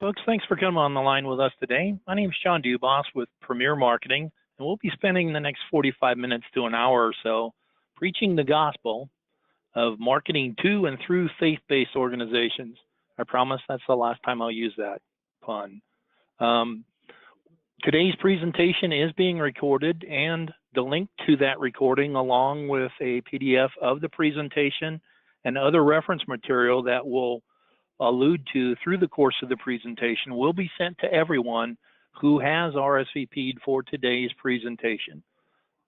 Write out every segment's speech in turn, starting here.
Folks, thanks for coming on the line with us today. My name is John Dubas with Premier Marketing, and we'll be spending the next 45 minutes to an hour or so preaching the gospel of marketing to and through faith-based organizations. I promise that's the last time I'll use that pun. Today's presentation is being recorded, and the link to that recording, along with a PDF of the presentation and other reference material that will allude to through the course of the presentation, will be sent to everyone who has RSVP'd for today's presentation.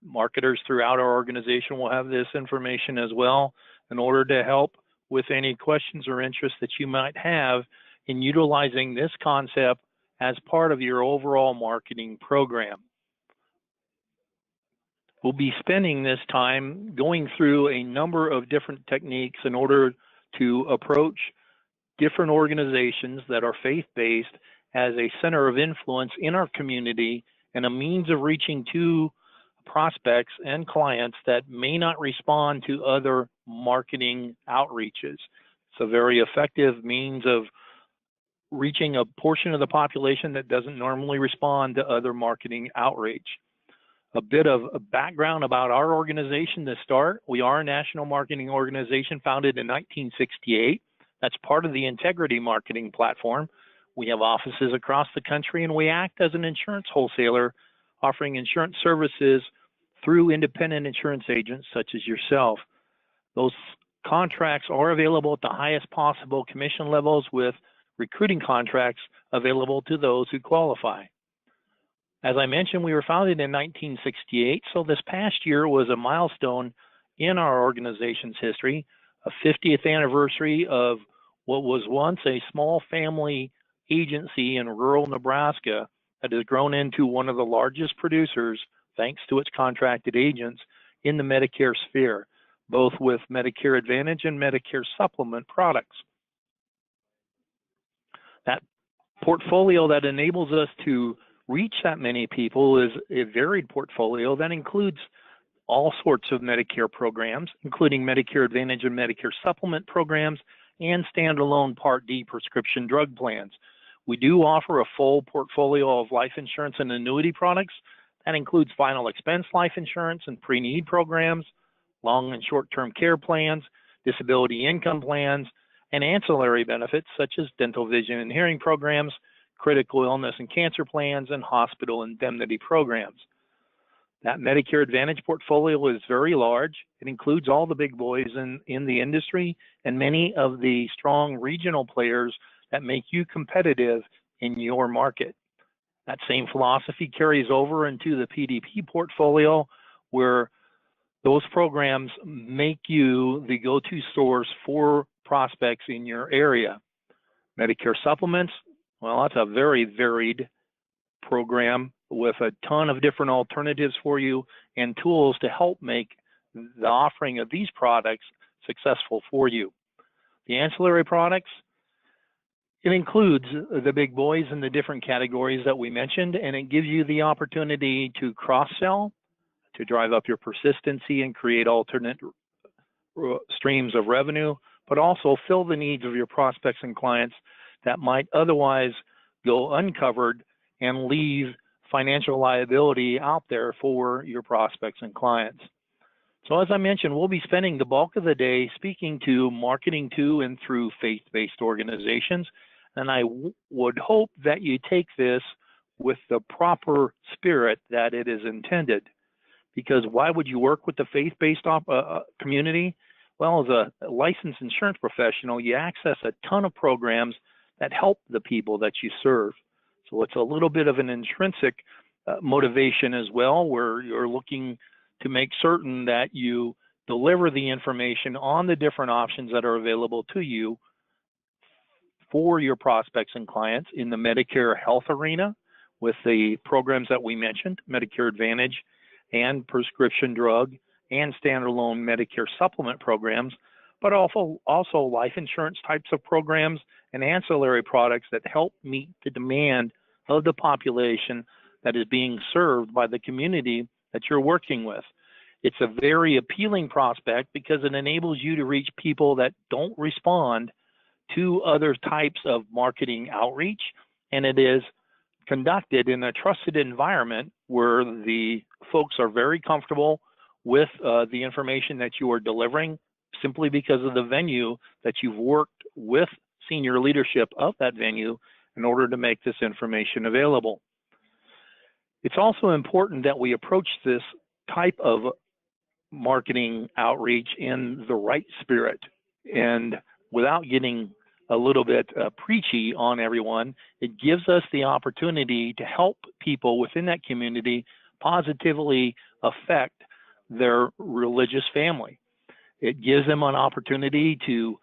Marketers throughout our organization will have this information as well in order to help with any questions or interests that you might have in utilizing this concept as part of your overall marketing program. We'll be spending this time going through a number of different techniques in order to approach different organizations that are faith-based as a center of influence in our community and a means of reaching to prospects and clients that may not respond to other marketing outreaches. It's a very effective means of reaching a portion of the population that doesn't normally respond to other marketing outreach. A bit of a background about our organization to start. We are a national marketing organization founded in 1968. That's part of the Integrity Marketing Platform. We have offices across the country, and we act as an insurance wholesaler, offering insurance services through independent insurance agents such as yourself. Those contracts are available at the highest possible commission levels, with recruiting contracts available to those who qualify. As I mentioned, we were founded in 1968, so this past year was a milestone in our organization's history, a 50th anniversary of what was once a small family agency in rural Nebraska that has grown into one of the largest producers, thanks to its contracted agents, in the Medicare sphere, both with Medicare Advantage and Medicare Supplement products. That portfolio that enables us to reach that many people is a varied portfolio that includes all sorts of Medicare programs, including Medicare Advantage and Medicare Supplement programs and standalone Part D prescription drug plans. We do offer a full portfolio of life insurance and annuity products. That includes final expense life insurance and pre-need programs, long and short-term care plans, disability income plans, and ancillary benefits such as dental, vision, and hearing programs, critical illness and cancer plans, and hospital indemnity programs. That Medicare Advantage portfolio is very large. It includes all the big boys in the industry and many of the strong regional players that make you competitive in your market. That same philosophy carries over into the PDP portfolio, where those programs make you the go-to source for prospects in your area. Medicare Supplements, well, that's a very varied program with a ton of different alternatives for you and tools to help make the offering of these products successful for you. The ancillary products, it includes the big boys in the different categories that we mentioned, and it gives you the opportunity to cross-sell, to drive up your persistency and create alternate streams of revenue, but also fill the needs of your prospects and clients that might otherwise go uncovered and leave financial liability out there for your prospects and clients. So as I mentioned, we'll be spending the bulk of the day speaking to marketing to and through faith-based organizations, and I would hope that you take this with the proper spirit that it is intended. Because why would you work with the faith-based community? Well, as a licensed insurance professional, you access a ton of programs that help the people that you serve. So it's a little bit of an intrinsic motivation as well, where you're looking to make certain that you deliver the information on the different options that are available to you for your prospects and clients in the Medicare health arena with the programs that we mentioned, Medicare Advantage and prescription drug and standalone Medicare Supplement programs, but also life insurance types of programs and ancillary products that help meet the demand of the population that is being served by the community that you're working with. It's a very appealing prospect because it enables you to reach people that don't respond two other types of marketing outreach, and it is conducted in a trusted environment where the folks are very comfortable with the information that you are delivering, simply because of the venue that you've worked with senior leadership of that venue in order to make this information available. It's also important that we approach this type of marketing outreach in the right spirit, and without getting a little bit preachy on everyone, it gives us the opportunity to help people within that community positively affect their religious family. It gives them an opportunity to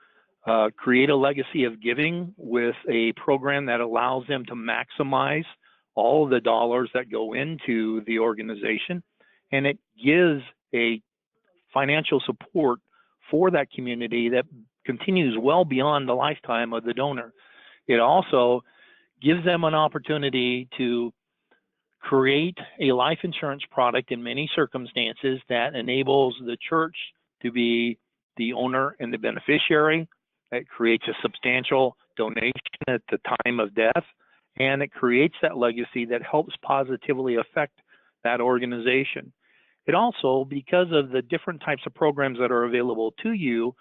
create a legacy of giving with a program that allows them to maximize all of the dollars that go into the organization, and it gives a financial support for that community that continues well beyond the lifetime of the donor. It also gives them an opportunity to create a life insurance product in many circumstances that enables the church to be the owner and the beneficiary. It creates a substantial donation at the time of death, and it creates that legacy that helps positively affect that organization. It also, because of the different types of programs that are available to you,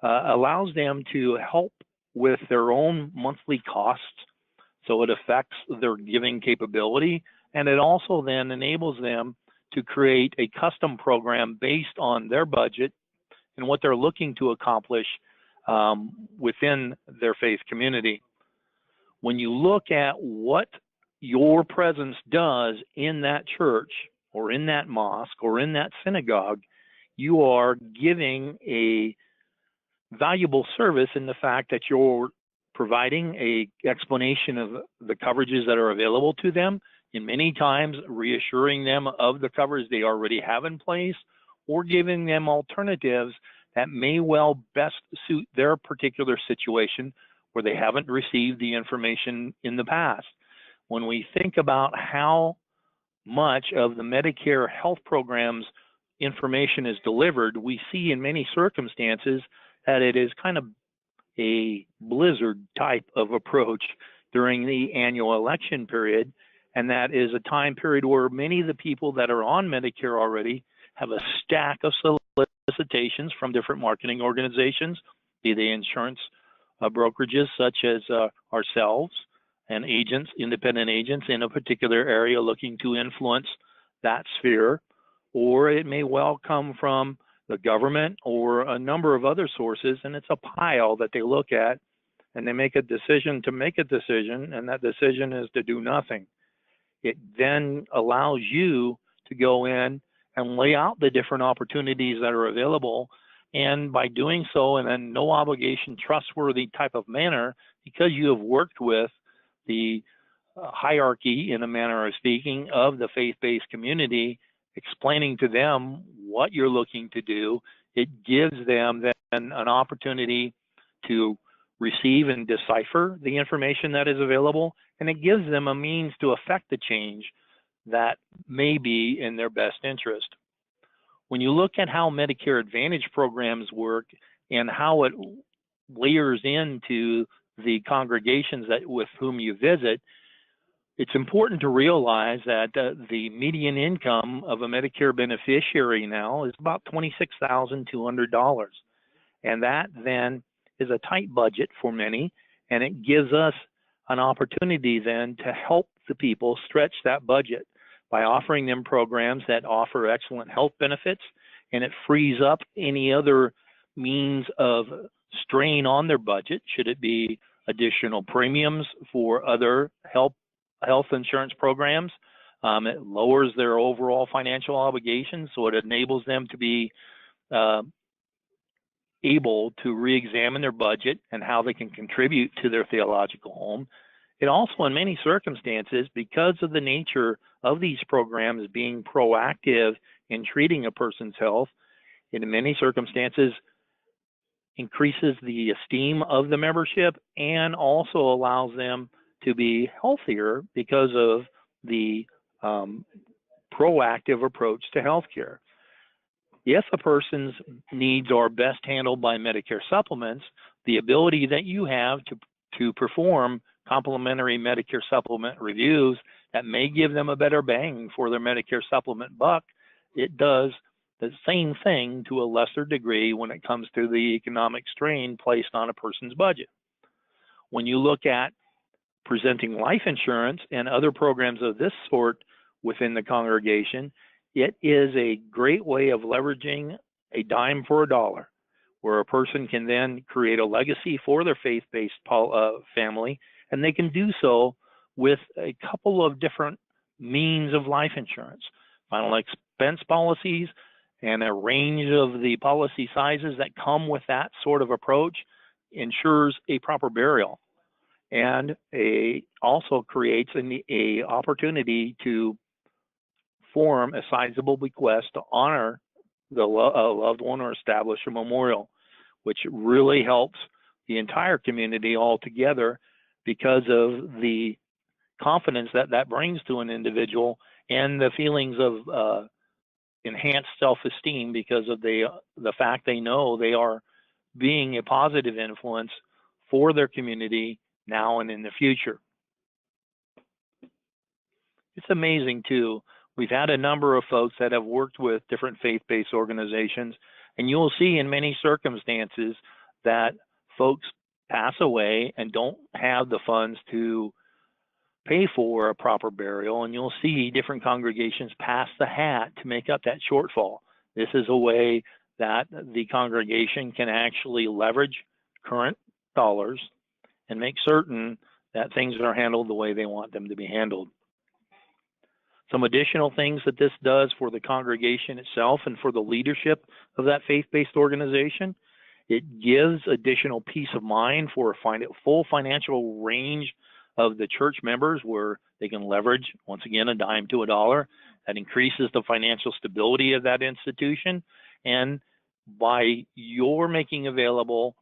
allows them to help with their own monthly costs, so it affects their giving capability, and it also then enables them to create a custom program based on their budget and what they're looking to accomplish within their faith community. When you look at what your presence does in that church or in that mosque or in that synagogue, you are giving a valuable service in the fact that you're providing a explanation of the coverages that are available to them, and many times reassuring them of the coverage they already have in place, or giving them alternatives that may well best suit their particular situation where they haven't received the information in the past. When we think about how much of the Medicare health program's information is delivered, we see in many circumstances that it is kind of a blizzard type of approach during the annual election period, and that is a time period where many of the people that are on Medicare already have a stack of solicitations from different marketing organizations, be they insurance brokerages such as ourselves and agents, independent agents in a particular area looking to influence that sphere, or it may well come from the government or a number of other sources, and it's a pile that they look at and they make a decision to make a decision, and that decision is to do nothing. It then allows you to go in and lay out the different opportunities that are available, and by doing so in a no obligation, trustworthy type of manner, because you have worked with the hierarchy, in a manner of speaking, of the faith-based community, explaining to them what you're looking to do, it gives them then an opportunity to receive and decipher the information that is available, and it gives them a means to affect the change that may be in their best interest. When you look at how Medicare Advantage programs work and how it layers into the congregations that with whom you visit, it's important to realize that the median income of a Medicare beneficiary now is about $26,200. And that then is a tight budget for many, and it gives us an opportunity then to help the people stretch that budget by offering them programs that offer excellent health benefits, and it frees up any other means of strain on their budget, should it be additional premiums for other health insurance programs. It lowers their overall financial obligations, so it enables them to be able to re-examine their budget and how they can contribute to their theological home. It also, in many circumstances, because of the nature of these programs being proactive in treating a person's health, in many circumstances increases the esteem of the membership and also allows them to be healthier because of the proactive approach to healthcare. If a person's needs are best handled by Medicare supplements, the ability that you have to perform complimentary Medicare supplement reviews that may give them a better bang for their Medicare supplement buck, it does the same thing to a lesser degree when it comes to the economic strain placed on a person's budget. When you look at presenting life insurance and other programs of this sort within the congregation, it is a great way of leveraging a dime for a dollar, where a person can then create a legacy for their faith-based family, and they can do so with a couple of different means of life insurance. Final expense policies and a range of the policy sizes that come with that sort of approach ensures a proper burial, and also creates a opportunity to form a sizable bequest to honor the loved one or establish a memorial, which really helps the entire community all together because of the confidence that that brings to an individual and the feelings of enhanced self-esteem because of the fact they know they are being a positive influence for their community now and in the future. It's amazing too. We've had a number of folks that have worked with different faith-based organizations, and you'll see in many circumstances that folks pass away and don't have the funds to pay for a proper burial, and you'll see different congregations pass the hat to make up that shortfall. This is a way that the congregation can actually leverage current dollars and make certain that things are handled the way they want them to be handled. Some additional things that this does for the congregation itself and for the leadership of that faith-based organization, it gives additional peace of mind for a full financial range of the church members where they can leverage, once again, a dime to a dollar. That increases the financial stability of that institution. And by your making available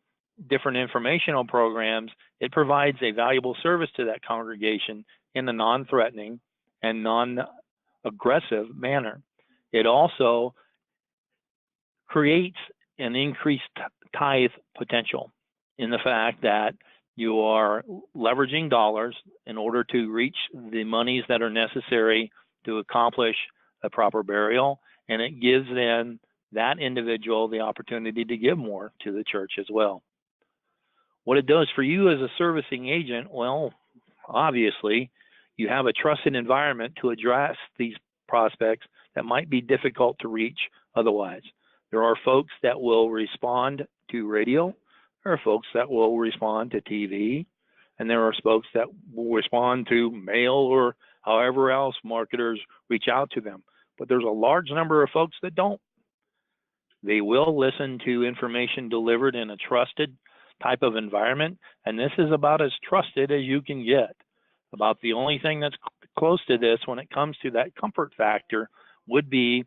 different informational programs, it provides a valuable service to that congregation in a non-threatening and non-aggressive manner. It also creates an increased tithe potential in the fact that you are leveraging dollars in order to reach the monies that are necessary to accomplish a proper burial, and it gives then that individual the opportunity to give more to the church as well. What it does for you as a servicing agent, well, obviously, you have a trusted environment to address these prospects that might be difficult to reach otherwise. There are folks that will respond to radio, there are folks that will respond to TV, and there are folks that will respond to mail or however else marketers reach out to them. But there's a large number of folks that don't. They will listen to information delivered in a trusted type of environment, and this is about as trusted as you can get. About the only thing that's close to this when it comes to that comfort factor would be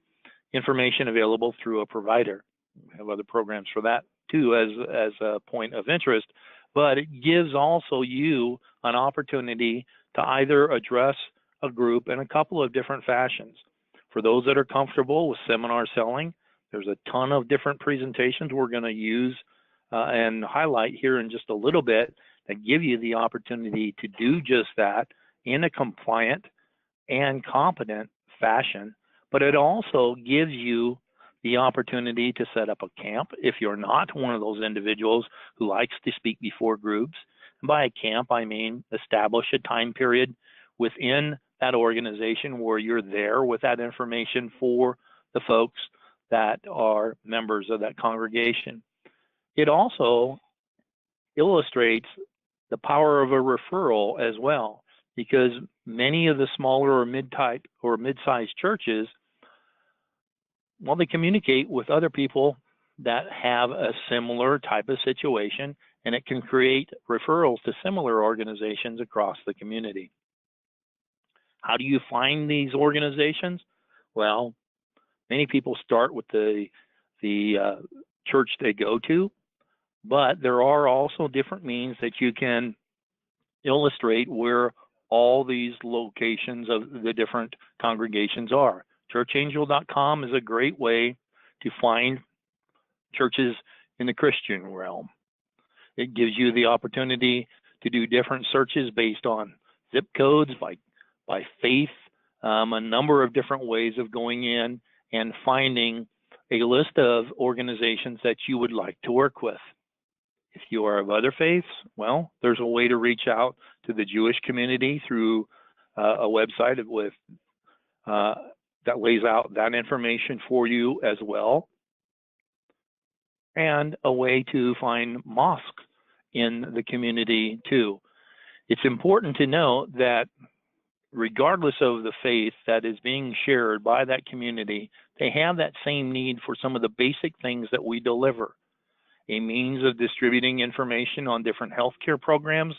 information available through a provider. We have other programs for that too as a point of interest, but it gives also you an opportunity to either address a group in a couple of different fashions. For those that are comfortable with seminar selling, there's a ton of different presentations we're going to use and highlight here in just a little bit that give you the opportunity to do just that in a compliant and competent fashion. But it also gives you the opportunity to set up a camp if you're not one of those individuals who likes to speak before groups. And by a camp, I mean establish a time period within that organization where you're there with that information for the folks that are members of that congregation. It also illustrates the power of a referral as well, because many of the smaller or mid-type or mid-sized churches, well, they communicate with other people that have a similar type of situation, and it can create referrals to similar organizations across the community. How do you find these organizations? Well, many people start with the church they go to, but there are also different means that you can illustrate where all these locations of the different congregations are. Churchangel.com is a great way to find churches in the Christian realm. It gives you the opportunity to do different searches based on zip codes, by faith, a number of different ways of going in and finding a list of organizations that you would like to work with. If you are of other faiths, well, there's a way to reach out to the Jewish community through a website with that lays out that information for you as well, and a way to find mosques in the community too. It's important to note that regardless of the faith that is being shared by that community, they have that same need for some of the basic things that we deliver. A means of distributing information on different healthcare programs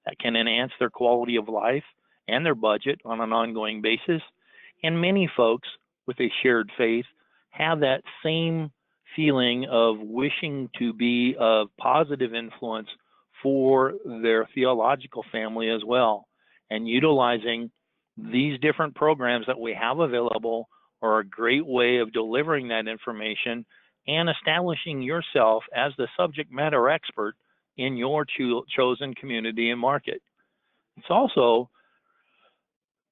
that can enhance their quality of life and their budget on an ongoing basis. And many folks with a shared faith have that same feeling of wishing to be of positive influence for their theological family as well. And utilizing these different programs that we have available are a great way of delivering that information and establishing yourself as the subject matter expert in your chosen community and market. It's also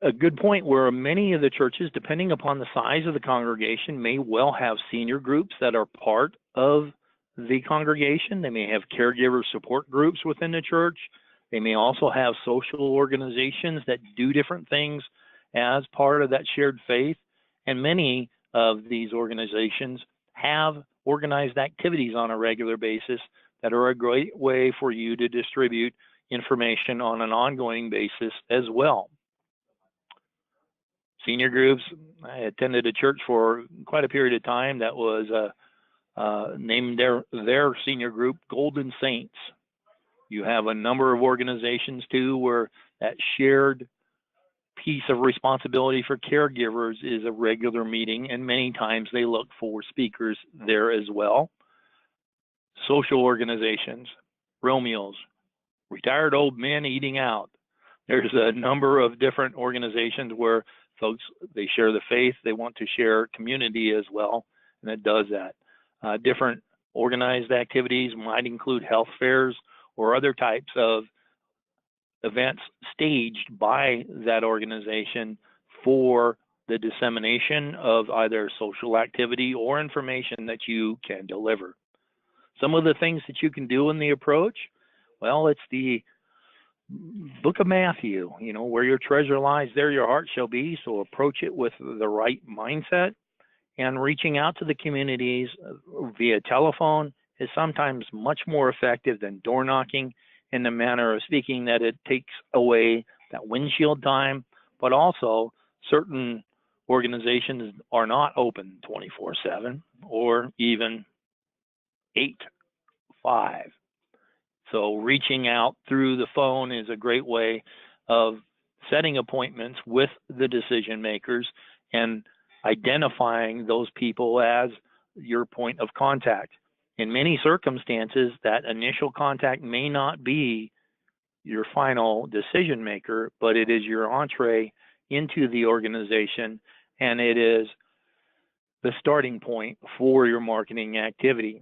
a good point where many of the churches, depending upon the size of the congregation, may well have senior groups that are part of the congregation. They may have caregiver support groups within the church. They may also have social organizations that do different things as part of that shared faith. And many of these organizations have organized activities on a regular basis that are a great way for you to distribute information on an ongoing basis as well. Senior groups, I attended a church for quite a period of time that was named their senior group Golden Saints. You have a number of organizations too where that shared piece of responsibility for caregivers is a regular meeting, and many times they look for speakers there as well. Social organizations, Romeos, retired old men eating out. There's a number of different organizations where folks, they share the faith, they want to share community as well, and it does that. Different organized activities might include health fairs or other types of events staged by that organization for the dissemination of either social activity or information that you can deliver. Some of the things that you can do in the approach, well, it's the book of Matthew, where your treasure lies, there your heart shall be. So approach it with the right mindset, and reaching out to the communities via telephone is sometimes much more effective than door knocking, in the manner of speaking that it takes away that windshield time, but also certain organizations are not open 24/7 or even 8/5. So reaching out through the phone is a great way of setting appointments with the decision makers and identifying those people as your point of contact. In many circumstances, that initial contact may not be your final decision maker, but it is your entree into the organization, and it is the starting point for your marketing activity.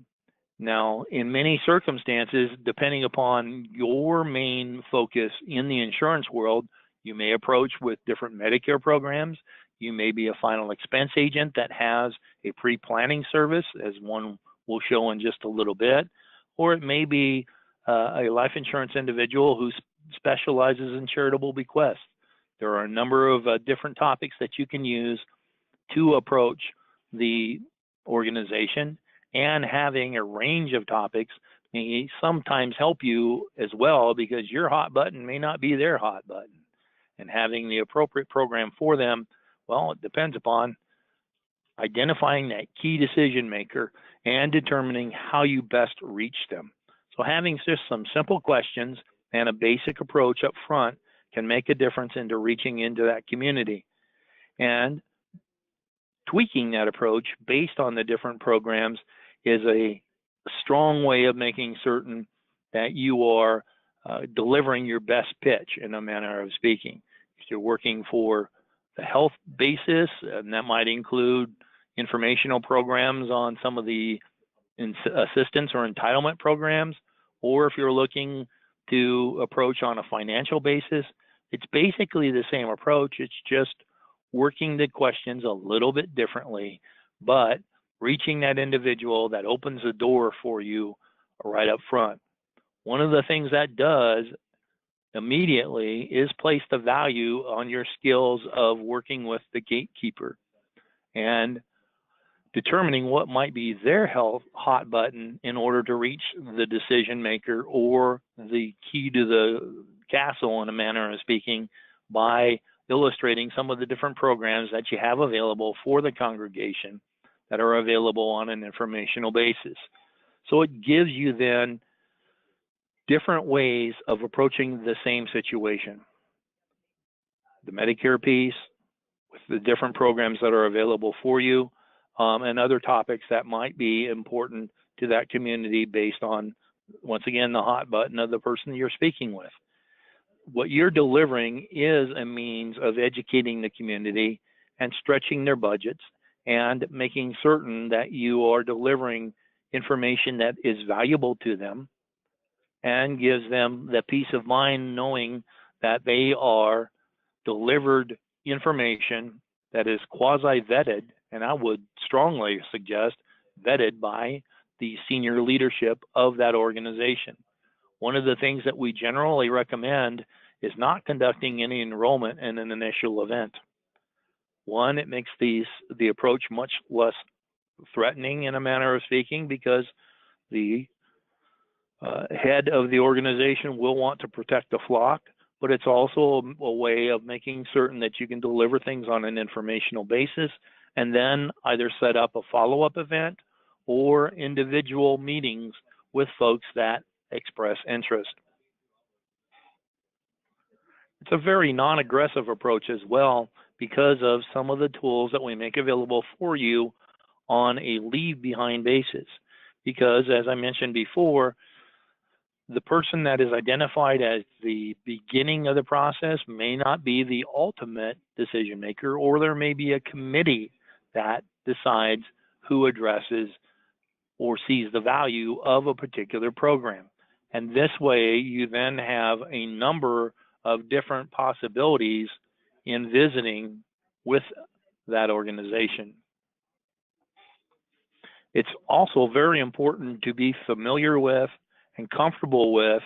Now, in many circumstances, depending upon your main focus in the insurance world, you may approach with different Medicare programs. You may be a final expense agent that has a pre-planning service, as one will show in just a little bit, or it may be a life insurance individual who specializes in charitable bequests. There are a number of different topics that you can use to approach the organization, and having a range of topics may sometimes help you as well, because your hot button may not be their hot button. And having the appropriate program for them, well, it depends upon identifying that key decision maker and determining how you best reach them. So having just some simple questions and a basic approach up front can make a difference into reaching into that community. And tweaking that approach based on the different programs is a strong way of making certain that you are delivering your best pitch, in a manner of speaking. If you're working for the health basis, and that might include informational programs on some of the assistance or entitlement programs, or if you're looking to approach on a financial basis, it's basically the same approach. It's just working the questions a little bit differently, but reaching that individual that opens the door for you right up front. One of the things that does immediately is place the value on your skills of working with the gatekeeper and determining what might be their hot button in order to reach the decision maker or the key to the castle, in a manner of speaking, by illustrating some of the different programs that you have available for the congregation that are available on an informational basis. So it gives you then different ways of approaching the same situation. The Medicare piece with the different programs that are available for you, and other topics that might be important to that community based on, once again, the hot button of the person you're speaking with. What you're delivering is a means of educating the community and stretching their budgets and making certain that you are delivering information that is valuable to them and gives them the peace of mind knowing that they are delivered information that is quasi-vetted, and I would strongly suggest vetted by the senior leadership of that organization. One of the things that we generally recommend is not conducting any enrollment in an initial event. One, it makes the approach much less threatening, in a manner of speaking, because the head of the organization will want to protect the flock, but it's also a way of making certain that you can deliver things on an informational basis and then either set up a follow-up event or individual meetings with folks that express interest. It's a very non-aggressive approach as well because of some of the tools that we make available for you on a leave behind basis. Because as I mentioned before, the person that is identified as the beginning of the process may not be the ultimate decision maker, or there may be a committee that decides who addresses or sees the value of a particular program. And this way, you then have a number of different possibilities in visiting with that organization. It's also very important to be familiar with and comfortable with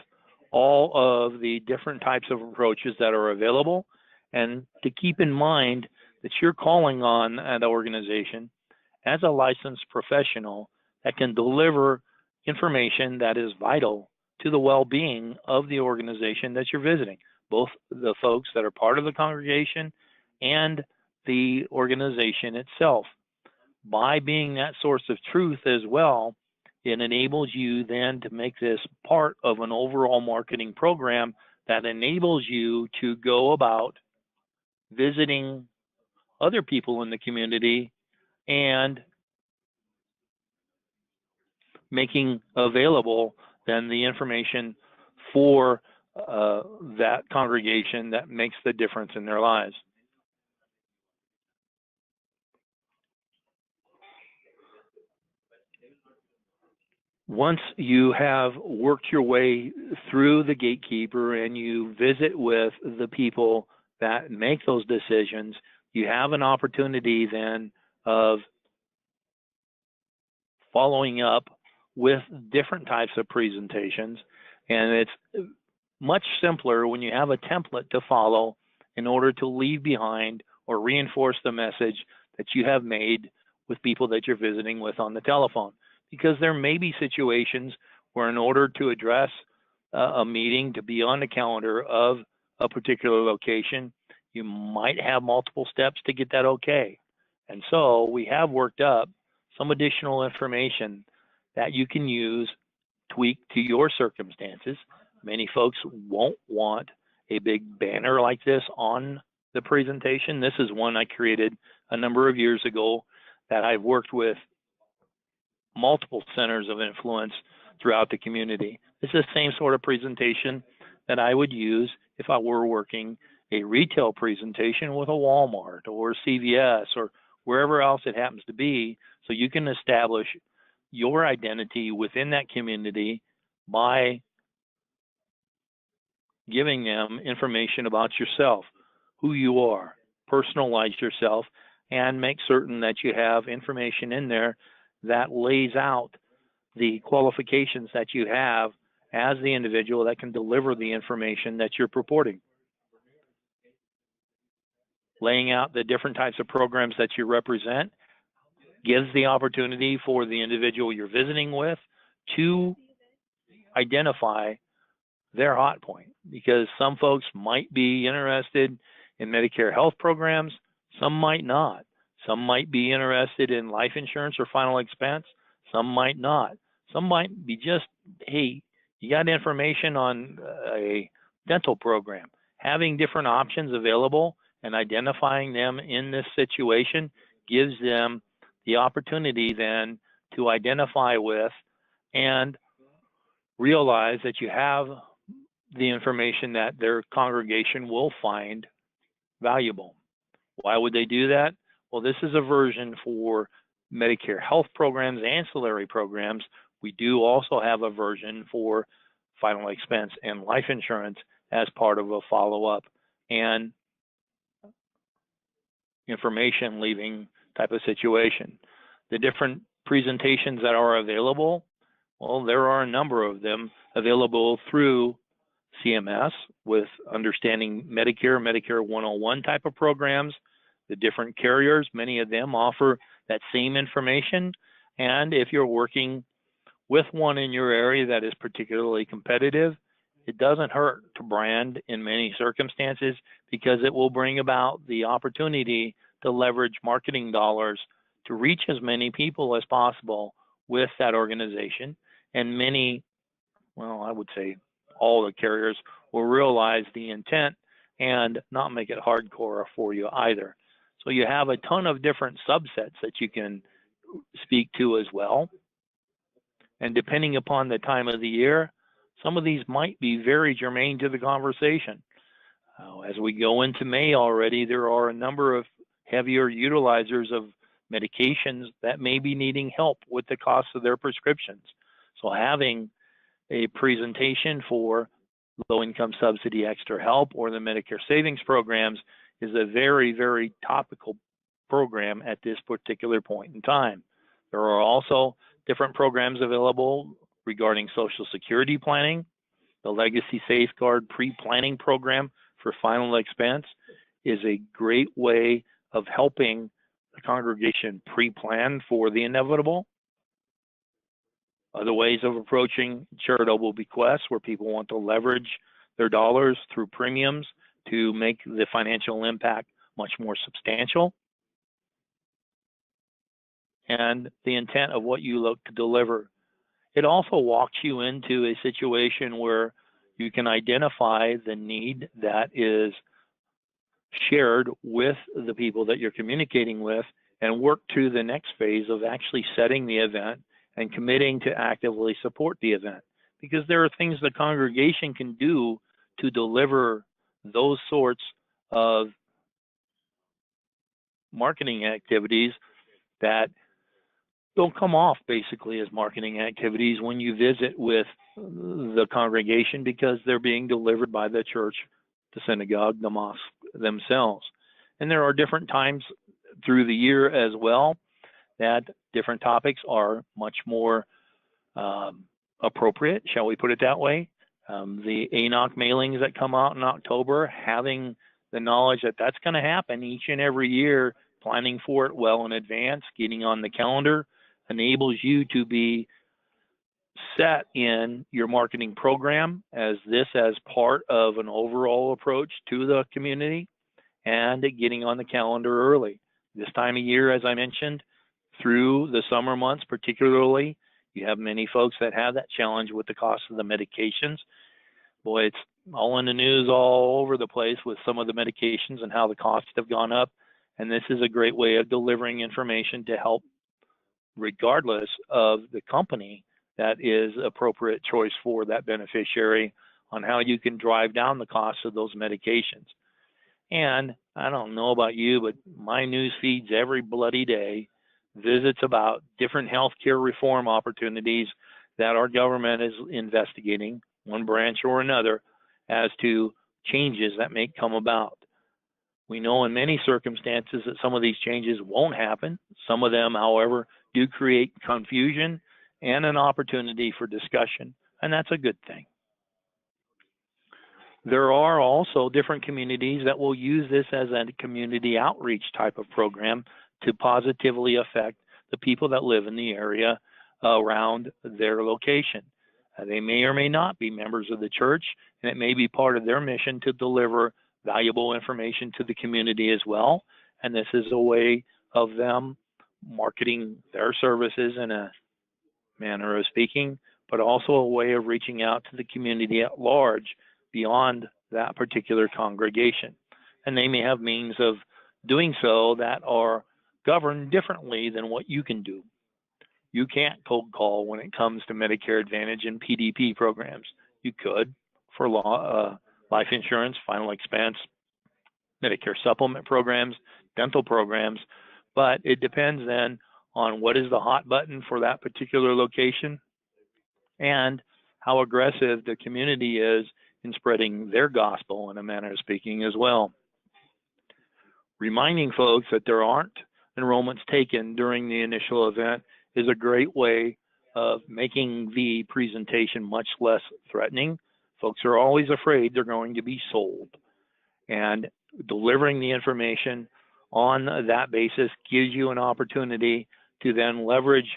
all of the different types of approaches that are available, and to keep in mind that you're calling on an organization as a licensed professional that can deliver information that is vital to the well-being of the organization that you're visiting, both the folks that are part of the congregation and the organization itself. By being that source of truth as well, it enables you then to make this part of an overall marketing program that enables you to go about visiting other people in the community and making available then the information for that congregation that makes the difference in their lives. Once you have worked your way through the gatekeeper and you visit with the people that make those decisions, you have an opportunity then of following up with different types of presentations. And it's much simpler when you have a template to follow in order to leave behind or reinforce the message that you have made with people that you're visiting with on the telephone. Because there may be situations where in order to address a meeting to be on the calendar of a particular location, you might have multiple steps to get that okay. And so we have worked up some additional information that you can use, tweak to your circumstances. Many folks won't want a big banner like this on the presentation. This is one I created a number of years ago that I've worked with multiple centers of influence throughout the community. It's the same sort of presentation that I would use if I were working a retail presentation with a Walmart or CVS or wherever else it happens to be, so you can establish your identity within that community by giving them information about yourself, who you are, personalize yourself, and make certain that you have information in there that lays out the qualifications that you have as the individual that can deliver the information that you're purporting. Laying out the different types of programs that you represent gives the opportunity for the individual you're visiting with to identify their hot point, because some folks might be interested in Medicare health programs, some might not. Some might be interested in life insurance or final expense, some might not. Some might be just, hey, you got information on a dental program. Having different options available and identifying them in this situation gives them the opportunity then to identify with and realize that you have the information that their congregation will find valuable. Why would they do that? Well, this is a version for Medicare health programs, ancillary programs. We do also have a version for final expense and life insurance as part of a follow-up and information leaving type of situation. The different presentations that are available, well, there are a number of them available through CMS with understanding Medicare, Medicare 101 type of programs. The different carriers, many of them offer that same information. And if you're working with one in your area that is particularly competitive, it doesn't hurt to brand in many circumstances, because it will bring about the opportunity to leverage marketing dollars to reach as many people as possible with that organization. And many, well, I would say all the carriers will realize the intent and not make it hardcore for you either. So you have a ton of different subsets that you can speak to as well. And depending upon the time of the year, some of these might be very germane to the conversation. As we go into May already, there are a number of heavier utilizers of medications that may be needing help with the cost of their prescriptions. So having a presentation for low-income subsidy extra help or the Medicare savings programs is a very, very topical program at this particular point in time. There are also different programs available regarding Social Security planning. The Legacy Safeguard pre-planning program for final expense is a great way of helping the congregation pre-plan for the inevitable. Other ways of approaching charitable bequests, where people want to leverage their dollars through premiums to make the financial impact much more substantial. And the intent of what you look to deliver. It also walks you into a situation where you can identify the need that is shared with the people that you're communicating with and work to the next phase of actually setting the event and committing to actively support the event. Because there are things the congregation can do to deliver those sorts of marketing activities that don't come off basically as marketing activities when you visit with the congregation, because they're being delivered by the church, the synagogue, the mosque themselves. And there are different times through the year as well that different topics are much more appropriate, shall we put it that way. The ANOC mailings that come out in October, having the knowledge that that's going to happen each and every year, planning for it well in advance, getting on the calendar, enables you to be set in your marketing program as part of an overall approach to the community, and getting on the calendar early. This time of year, as I mentioned, through the summer months particularly, you have many folks that have that challenge with the cost of the medications. Boy, it's all in the news all over the place with some of the medications and how the costs have gone up. And this is a great way of delivering information to help, regardless of the company that is appropriate choice for that beneficiary, on how you can drive down the cost of those medications. And I don't know about you, but my news feeds every bloody day visits about different healthcare reform opportunities that our government is investigating, one branch or another, as to changes that may come about. We know in many circumstances that some of these changes won't happen. Some of them, however, do create confusion and an opportunity for discussion, and that's a good thing. There are also different communities that will use this as a community outreach type of program to positively affect the people that live in the area around their location. They may or may not be members of the church, and it may be part of their mission to deliver valuable information to the community as well. And this is a way of them marketing their services in a manner of speaking, but also a way of reaching out to the community at large beyond that particular congregation. And they may have means of doing so that are governed differently than what you can do. You can't cold call when it comes to Medicare Advantage and PDP programs. You could for life insurance, final expense, Medicare supplement programs, dental programs, but it depends then on what is the hot button for that particular location and how aggressive the community is in spreading their gospel in a manner of speaking as well. Reminding folks that there aren't enrollments taken during the initial event is a great way of making the presentation much less threatening. Folks are always afraid they're going to be sold, and delivering the information on that basis gives you an opportunity to then leverage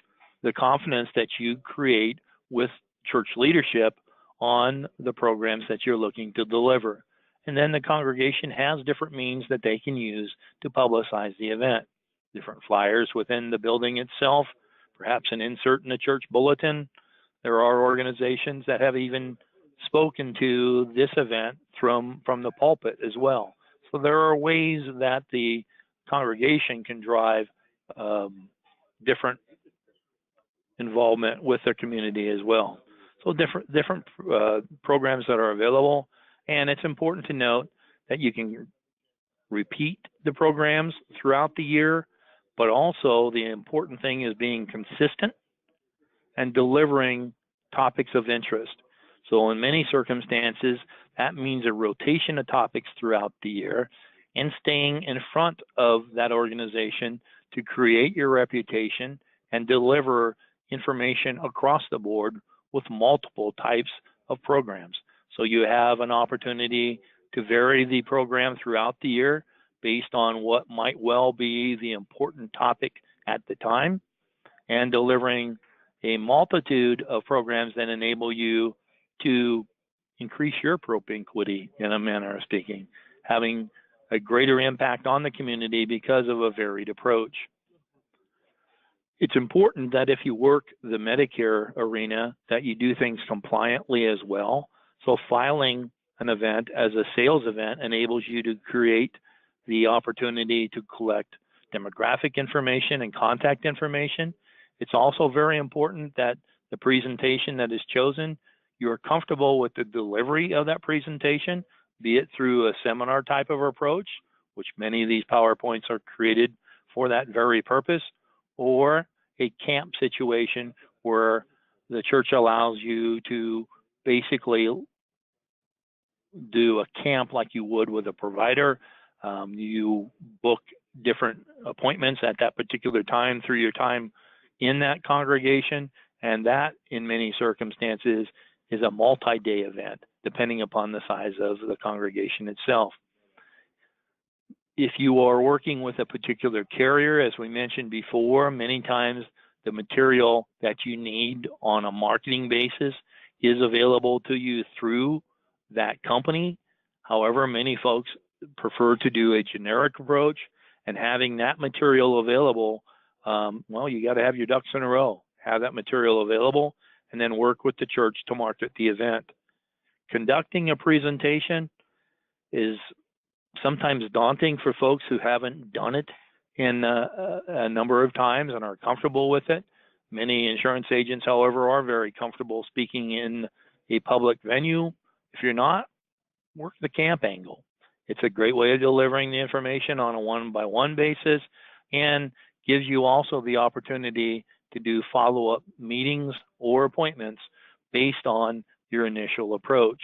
the confidence that you create with church leadership on the programs that you're looking to deliver. And then the congregation has different means that they can use to publicize the event. Different flyers within the building itself, perhaps an insert in the church bulletin. There are organizations that have even spoken to this event from the pulpit as well. So there are ways that the congregation can drive different involvement with their community as well. So different programs that are available, and it's important to note that you can repeat the programs throughout the year, but also the important thing is being consistent and delivering topics of interest. So in many circumstances, that means a rotation of topics throughout the year and staying in front of that organization to create your reputation and deliver information across the board with multiple types of programs. So you have an opportunity to vary the program throughout the year based on what might well be the important topic at the time, and delivering a multitude of programs that enable you to increase your propinquity in a manner of speaking, having a greater impact on the community because of a varied approach. It's important that if you work the Medicare arena, that you do things compliantly as well. So filing an event as a sales event enables you to create the opportunity to collect demographic information and contact information. It's also very important that the presentation that is chosen, you're comfortable with the delivery of that presentation, be it through a seminar type of approach, which many of these PowerPoints are created for that very purpose, or a camp situation where the church allows you to basically do a camp like you would with a provider. You book different appointments at that particular time through your time in that congregation, and that in many circumstances is a multi-day event depending upon the size of the congregation itself. If you are working with a particular carrier, as we mentioned before, many times the material that you need on a marketing basis is available to you through that company. However, many folks prefer to do a generic approach, and having that material available, well, you got to have your ducks in a row, have that material available, and then work with the church to market the event. Conducting a presentation is sometimes daunting for folks who haven't done it in a number of times and are comfortable with it. Many insurance agents, however, are very comfortable speaking in a public venue. If you're not, work the camp angle. It's a great way of delivering the information on a one-by-one basis, and gives you also the opportunity to do follow-up meetings or appointments based on your initial approach.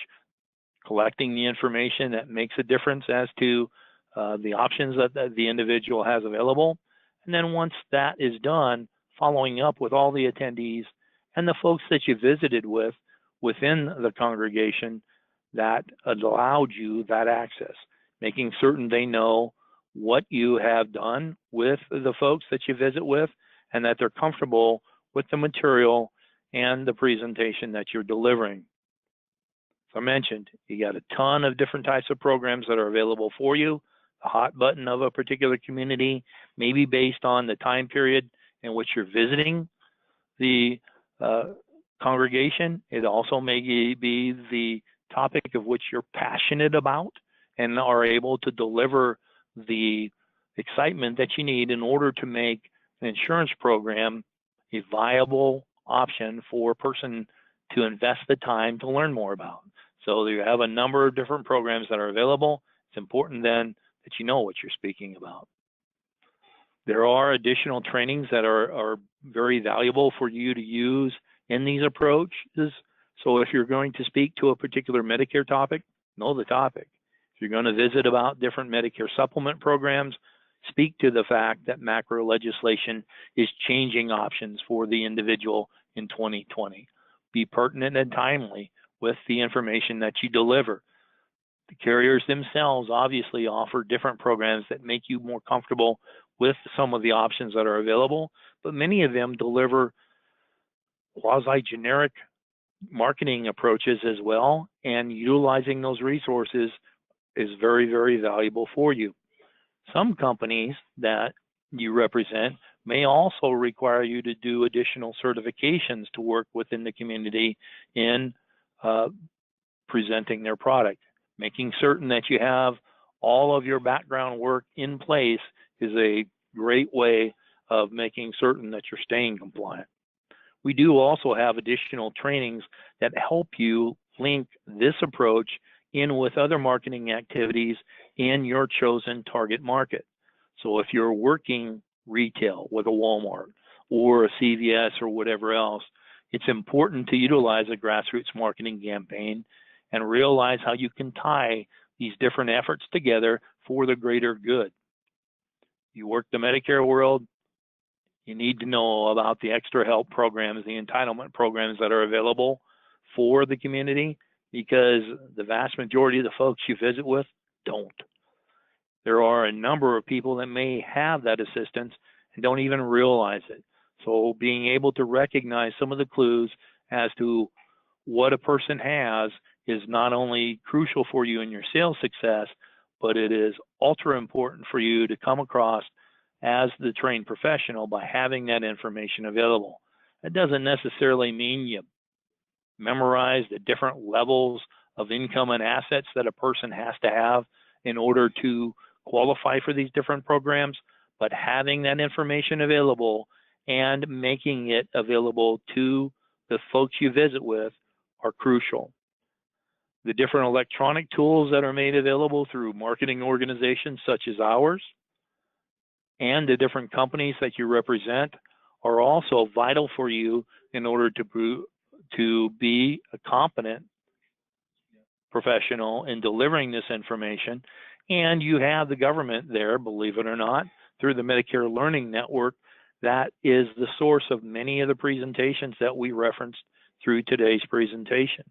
collecting the information that makes a difference as to the options that the individual has available. And then once that is done, following up with all the attendees and the folks that you visited with within the congregation that allowed you that access, making certain they know what you have done with the folks that you visit with and that they're comfortable with the material and the presentation that you're delivering. As I mentioned, you got a ton of different types of programs that are available for you. The hot button of a particular community may be based on the time period in which you're visiting the congregation. It also may be the topic of which you're passionate about and are able to deliver the excitement that you need in order to make an insurance program a viable option for a person to invest the time to learn more about. So you have a number of different programs that are available. It's important then that you know what you're speaking about. There are additional trainings that are very valuable for you to use in these approaches. So if you're going to speak to a particular Medicare topic, know the topic. If you're going to visit about different Medicare supplement programs, speak to the fact that macro legislation is changing options for the individual in 2020. Be pertinent and timely with the information that you deliver. The carriers themselves obviously offer different programs that make you more comfortable with some of the options that are available, but many of them deliver quasi-generic marketing approaches as well, and utilizing those resources is very, very valuable for you. Some companies that you represent may also require you to do additional certifications to work within the community in presenting their product. Making certain that you have all of your background work in place is a great way of making certain that you're staying compliant. We do also have additional trainings that help you link this approach in with other marketing activities in your chosen target market. So if you're working retail with a Walmart or a CVS or whatever else, it's important to utilize a grassroots marketing campaign and realize how you can tie these different efforts together for the greater good. You work the Medicare world, you need to know about the extra help programs, the entitlement programs that are available for the community, because the vast majority of the folks you visit with don't. There are a number of people that may have that assistance and don't even realize it. So being able to recognize some of the clues as to what a person has is not only crucial for you in your sales success, but it is ultra important for you to come across as the trained professional by having that information available. That doesn't necessarily mean you memorize the different levels of income and assets that a person has to have in order to qualify for these different programs, but having that information available and making it available to the folks you visit with are crucial. The different electronic tools that are made available through marketing organizations such as ours and the different companies that you represent are also vital for you in order to be a competent professional in delivering this information. And you have the government there, believe it or not, through the Medicare Learning Network, that is the source of many of the presentations that we referenced through today's presentation.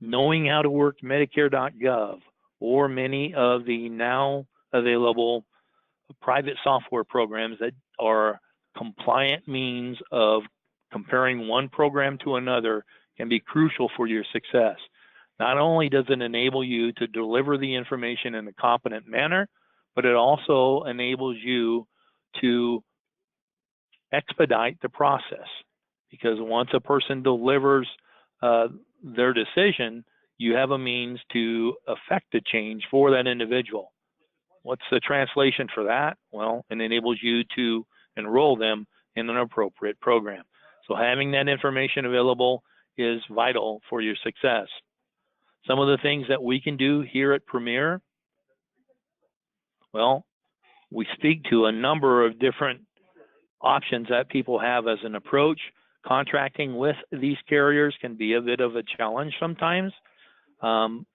Knowing how to work Medicare.gov or many of the now available private software programs that are compliant means of comparing one program to another can be crucial for your success. Not only does it enable you to deliver the information in a competent manner, but it also enables you to expedite the process, because once a person delivers their decision, you have a means to affect the change for that individual. What's the translation for that? Well, it enables you to enroll them in an appropriate program. So having that information available is vital for your success. Some of the things that we can do here at Premier, well, we speak to a number of different options that people have as an approach. Contracting with these carriers can be a bit of a challenge sometimes.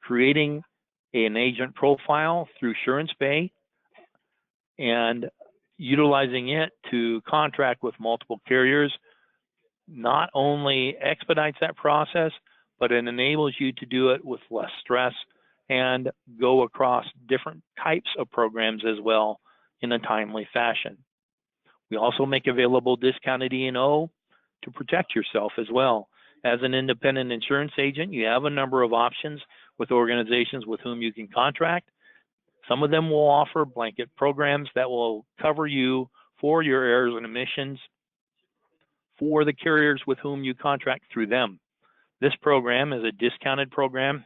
creating an agent profile through SuranceBay and utilizing it to contract with multiple carriers not only expedites that process, but it enables you to do it with less stress and go across different types of programs as well in a timely fashion. We also make available discounted E&O to protect yourself as well. As an independent insurance agent, you have a number of options with organizations with whom you can contract. Some of them will offer blanket programs that will cover you for your errors and omissions for the carriers with whom you contract through them. This program is a discounted program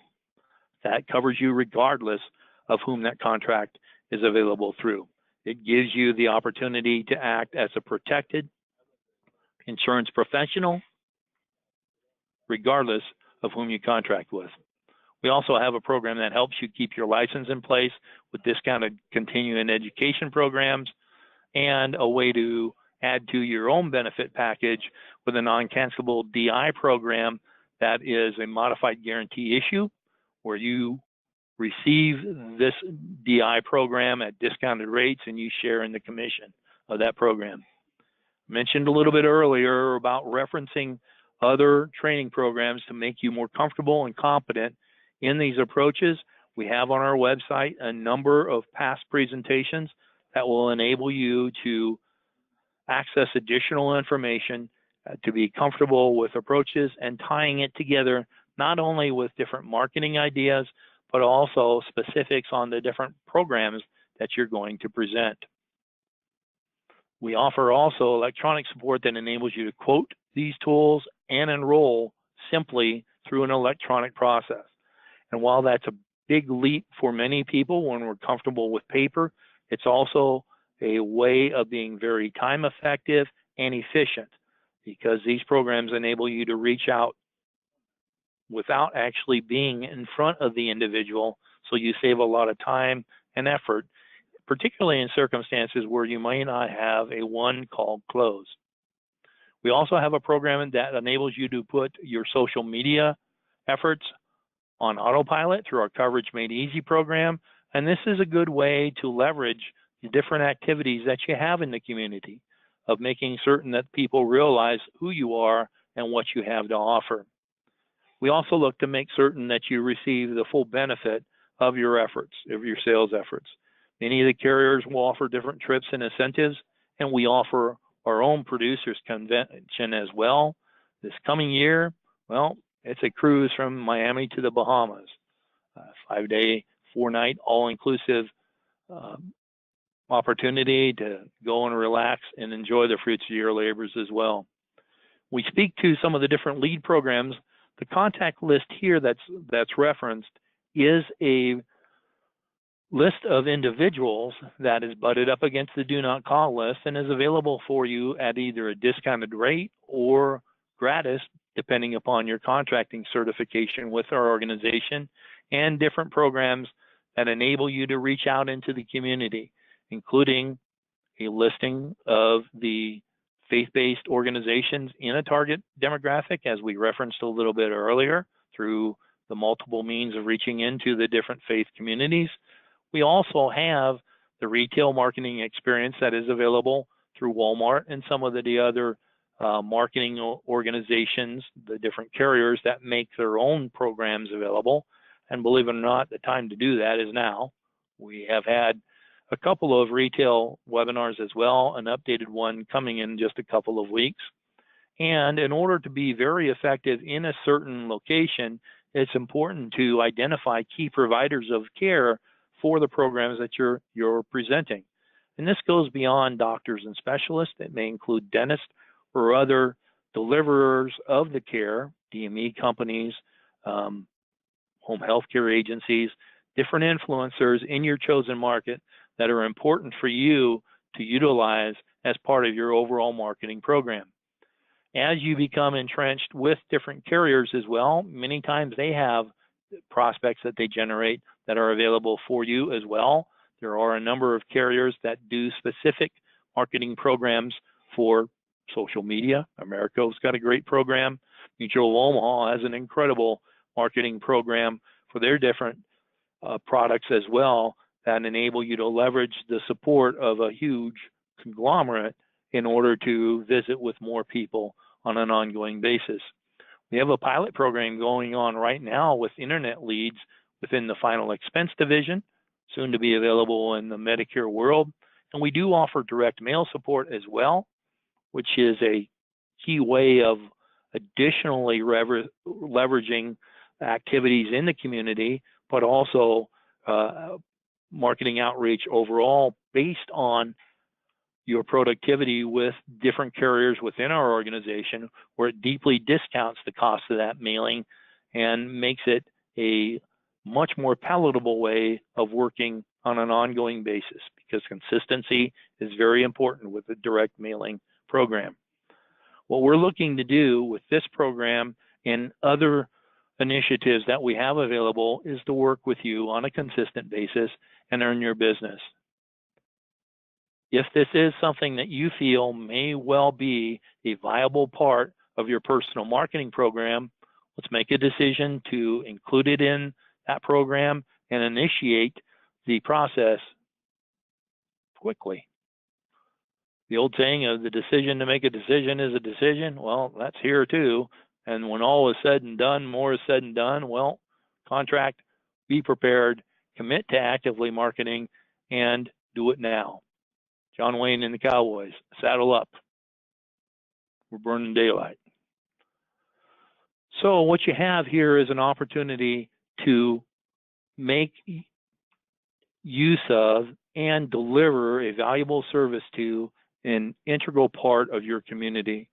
that covers you regardless of whom that contract is available through. It gives you the opportunity to act as a protected insurance professional regardless of whom you contract with. We also have a program that helps you keep your license in place with discounted continuing education programs and a way to add to your own benefit package with a non-cancelable DI program that is a modified guarantee issue where you receive this DI program at discounted rates and you share in the commission of that program. Mentioned a little bit earlier about referencing other training programs to make you more comfortable and competent in these approaches. We have on our website a number of past presentations that will enable you to access additional information to be comfortable with approaches and tying it together not only with different marketing ideas, but also specifics on the different programs that you're going to present. We offer also electronic support that enables you to quote these tools and enroll simply through an electronic process. And while that's a big leap for many people when we're comfortable with paper, it's also a way of being very time effective and efficient because these programs enable you to reach out without actually being in front of the individual. So you save a lot of time and effort, particularly in circumstances where you might not have a one-call close. We also have a program that enables you to put your social media efforts on autopilot through our Coverage Made Easy program. And this is a good way to leverage the different activities that you have in the community of making certain that people realize who you are and what you have to offer. We also look to make certain that you receive the full benefit of your efforts, of your sales efforts. Many of the carriers will offer different trips and incentives, and we offer our own producers convention as well. This coming year, well, it's a cruise from Miami to the Bahamas, 5-day, 4-night, all-inclusive opportunity to go and relax and enjoy the fruits of your labors as well. We speak to some of the different lead programs. The contact list here that's referenced is a list of individuals that is butted up against the do not call list and is available for you at either a discounted rate or gratis, depending upon your contracting certification with our organization, and different programs that enable you to reach out into the community, including a listing of the faith-based organizations in a target demographic, as we referenced a little bit earlier, through the multiple means of reaching into the different faith communities. We also have the retail marketing experience that is available through Walmart and some of the other marketing organizations, the different carriers that make their own programs available. And believe it or not, the time to do that is now. We have had a couple of retail webinars as well, an updated one coming in just a couple of weeks. And in order to be very effective in a certain location, it's important to identify key providers of care for the programs that you're presenting. And this goes beyond doctors and specialists. It may include dentists or other deliverers of the care, DME companies, home health care agencies, different influencers in your chosen market that are important for you to utilize as part of your overall marketing program. As you become entrenched with different carriers as well, many times they have prospects that they generate that are available for you as well. There are a number of carriers that do specific marketing programs for social media. Americo's got a great program. Mutual of Omaha has an incredible marketing program for their different products as well that enable you to leverage the support of a huge conglomerate in order to visit with more people on an ongoing basis. We have a pilot program going on right now with internet leads within the final expense division, soon to be available in the Medicare world. And we do offer direct mail support as well, which is a key way of additionally leveraging activities in the community, but also marketing outreach overall based on your productivity with different carriers within our organization, where it deeply discounts the cost of that mailing and makes it a much more palatable way of working on an ongoing basis, because consistency is very important with the direct mailing program. What we're looking to do with this program and other initiatives that we have available is to work with you on a consistent basis and earn your business. If this is something that you feel may well be a viable part of your personal marketing program, let's make a decision to include it in that program and initiate the process quickly. The old saying of the decision to make a decision is a decision, well, that's here too. And when all is said and done, more is said and done, well, contract, be prepared, commit to actively marketing, and do it now. John Wayne and the Cowboys, saddle up. We're burning daylight. So what you have here is an opportunity to make use of and deliver a valuable service to an integral part of your community.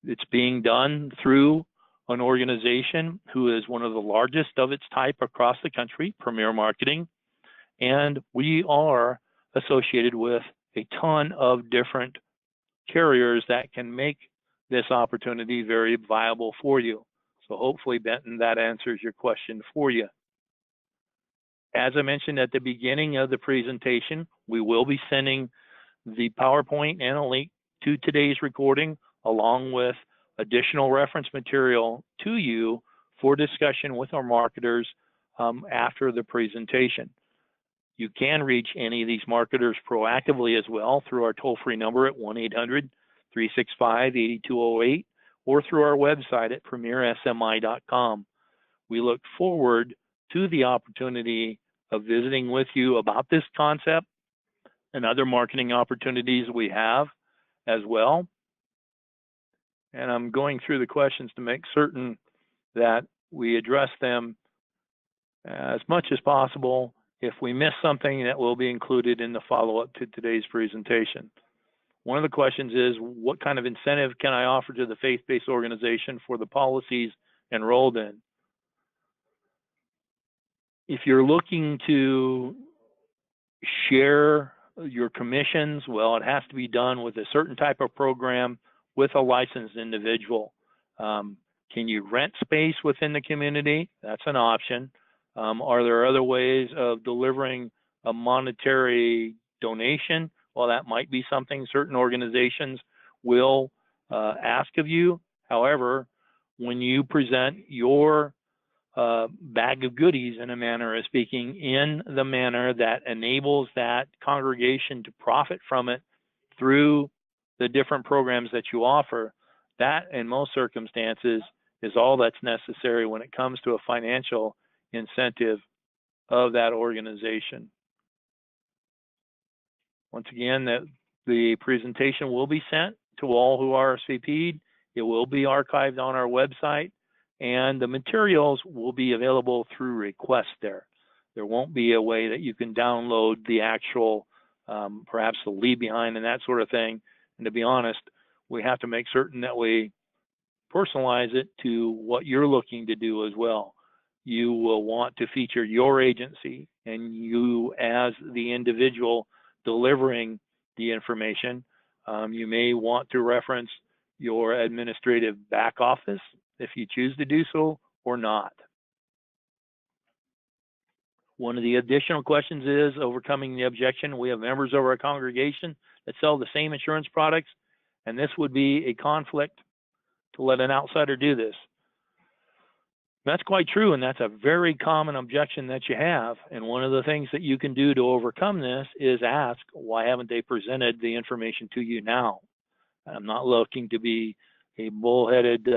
It's being done through an organization who is one of the largest of its type across the country, Premier Marketing, and we are associated with a ton of different carriers that can make this opportunity very viable for you. So hopefully, Benton, that answers your question for you. As I mentioned at the beginning of the presentation, we will be sending the PowerPoint and a link to today's recording, along with additional reference material to you for discussion with our marketers after the presentation. You can reach any of these marketers proactively as well through our toll-free number at 1-800-365-8208 or through our website at premiersmi.com. We look forward to the opportunity of visiting with you about this concept and other marketing opportunities we have as well. And I'm going through the questions to make certain that we address them as much as possible. If we miss something, that will be included in the follow-up to today's presentation. One of the questions is, what kind of incentive can I offer to the faith-based organization for the policies enrolled in? If you're looking to share your commissions, well, it has to be done with a certain type of program with a licensed individual. Can you rent space within the community? That's an option. Are there other ways of delivering a monetary donation? Well, that might be something certain organizations will ask of you. However, when you present your bag of goodies, in a manner of speaking, in the manner that enables that congregation to profit from it through the different programs that you offer, that in most circumstances is all that's necessary when it comes to a financial incentive of that organization. Once again, the presentation will be sent to all who RSVP'd. It will be archived on our website, and the materials will be available through request there. There won't be a way that you can download the actual, perhaps the leave behind and that sort of thing. And to be honest, we have to make certain that we personalize it to what you're looking to do as well. You will want to feature your agency and you as the individual delivering the information. You may want to reference your administrative back office if you choose to do so or not. One of the additional questions is overcoming the objection. We have members of our congregation that sell the same insurance products, and this would be a conflict to let an outsider do this. That's quite true, and that's a very common objection that you have. And one of the things that you can do to overcome this is ask, why haven't they presented the information to you now? I'm not looking to be a bullheaded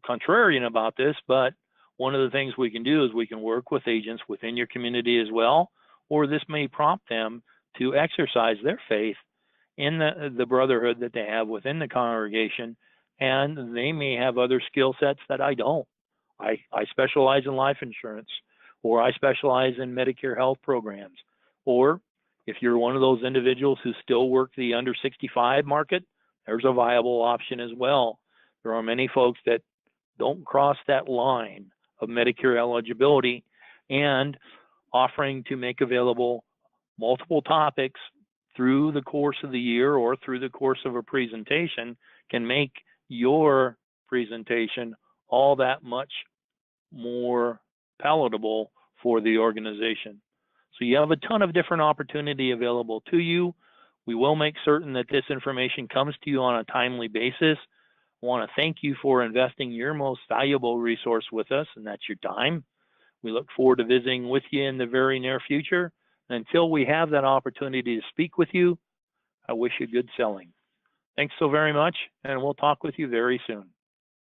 contrarian about this, but one of the things we can do is we can work with agents within your community as well, or this may prompt them to exercise their faith in the brotherhood that they have within the congregation, and they may have other skill sets that I don't. I specialize in life insurance, or I specialize in Medicare health programs, or if you're one of those individuals who still work the under 65 market, there's a viable option as well. There are many folks that don't cross that line of Medicare eligibility, and offering to make available multiple topics through the course of the year or through the course of a presentation can make your presentation all that much more palatable for the organization. So you have a ton of different opportunity available to you. We will make certain that this information comes to you on a timely basis. I want to thank you for investing your most valuable resource with us, and that's your time. We look forward to visiting with you in the very near future. And until we have that opportunity to speak with you, I wish you good selling. Thanks so very much, and we'll talk with you very soon.